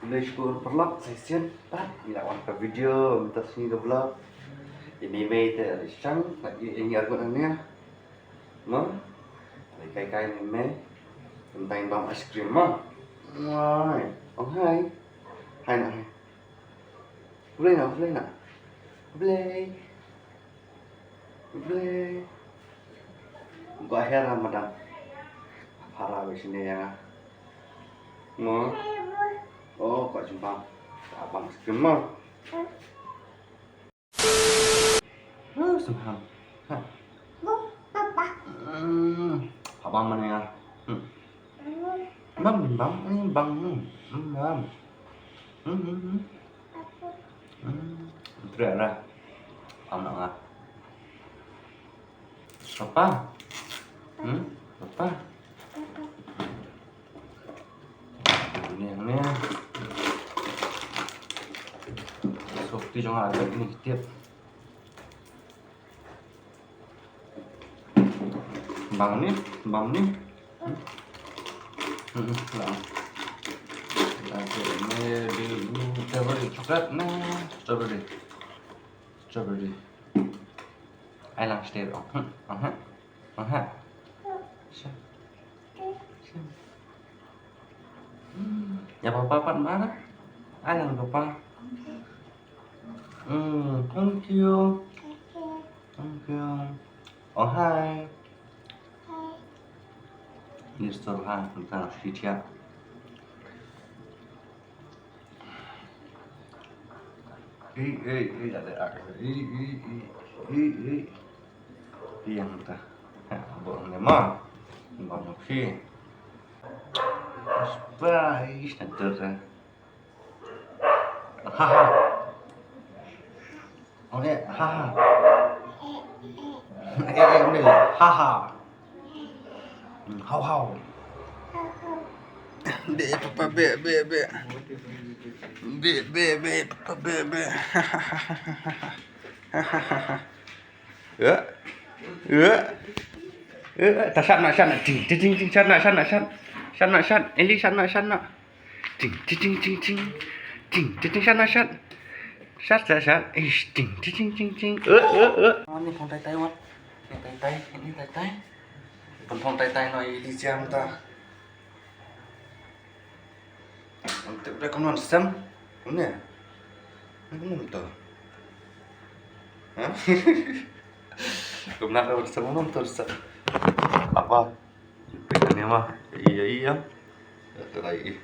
Nashkur vlog session pat ilawan ke video minta sini ke vlog ini mei te sang lagi ingat gunanya ma kai kai ni mei tentang bang es krim ma wai oh hai hai nak hai boleh nak boleh gua akhir Ramadan para di sini ya ma oh kok jumpa abang es krim ma Subhan. Abang mana ya? Bang, ini bang. Bang. Berapa? Anak ah. Apa? Apa? Ini. Softy jangan ada ini tiap. Bang ni. Lah. Ini strawberry coklat nah, strawberry. I like strawberry. Ya papa mana? Ayang papa. Thank you. Oh hi. Ini setelah tentang Syria. Yang entah. Bohongnya mah. Bohong sih. Spice nanti. Haha. Oke, haha. Udah. Haha. How. Be, papa, be. Be, papa, be. Ya. Sana. Ting. Sana. Eli sana. Ting. Sana. Sat. Ting. Ini phong tai wat. Ini tai. Phong tai nói đi jam ta. Untuk dah kamu nonton, ni. Kamu nonton. Hah? Kamu nak bersama nonton sah? Apa? Ini mah, iya. Terlai.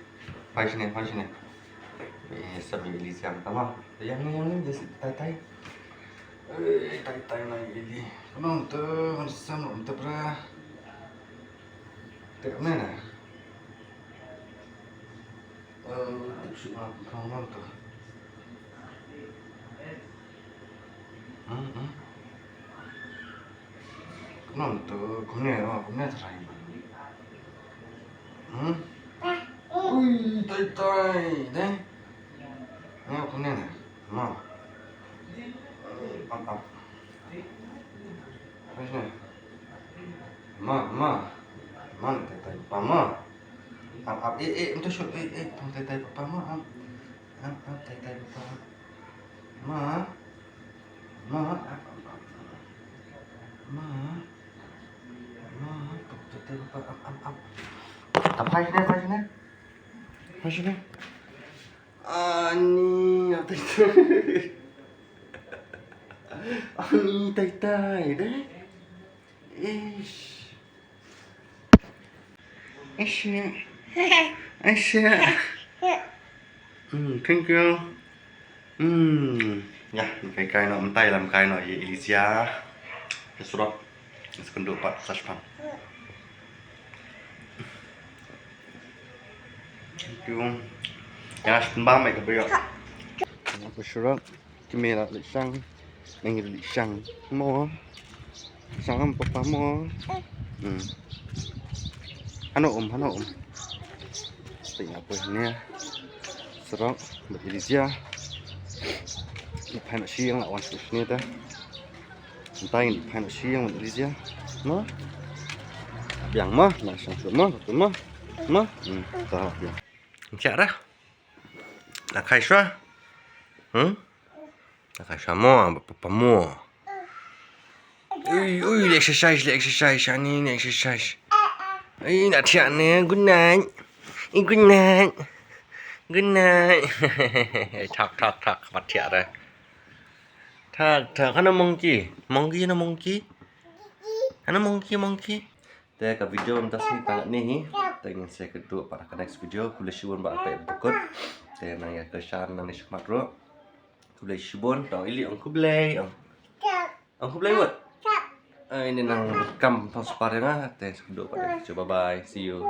Hai sini. Ini sambil di jam tamah. Yang ni jadi tai. Tai lagi ini. Kamu nonton berah. Tengok mana? Kamu tu. Kamu tu, kau terai. Ui, tai, deh. Kau ni, ma. Apa? Macam ni. Ma. Man, tai papa ma. Untuk show tai papa ma. Tai papa. Ma. Tai papa. Apa sini? Ani, apa itu? Ani tai deh. Aisyah. Thank you. Ya, kai nó tay làm kai nó Elysia. Cái số đó. Sekunduk Pak Sashpan. Thank you. Ya, ba mày cái bây giờ. Cái số đó. Cái mẹ là lịch sang. Mình lịch sang mua. Sang papa mua. Hano om. Tengah apa ni? Serang berizia. Panas siang lawan susni dah. Entah ini panas siang berizia. Ma? Biang mah, langsung semua, ma. Tak biang. Cak dah. Nak开始？nak开始么？爸么？exercise ni exercise. Nak tiap ni good night. Good night. Good night. Thak mat tiap dah. Thak kana monkey. Monkey na monkey. Ana monkey. Teh ka video minta sini tangan ni. Tengin saya kedua para ke next video. Kule shibun ba apa berikut. Teh nang ya kesan nang ni semat ro. Kule shibun tong ili ang kublay. Ang kublay what? Ini nang rekam tong separeng ah. Teh kedua pada. Coba bye. See you.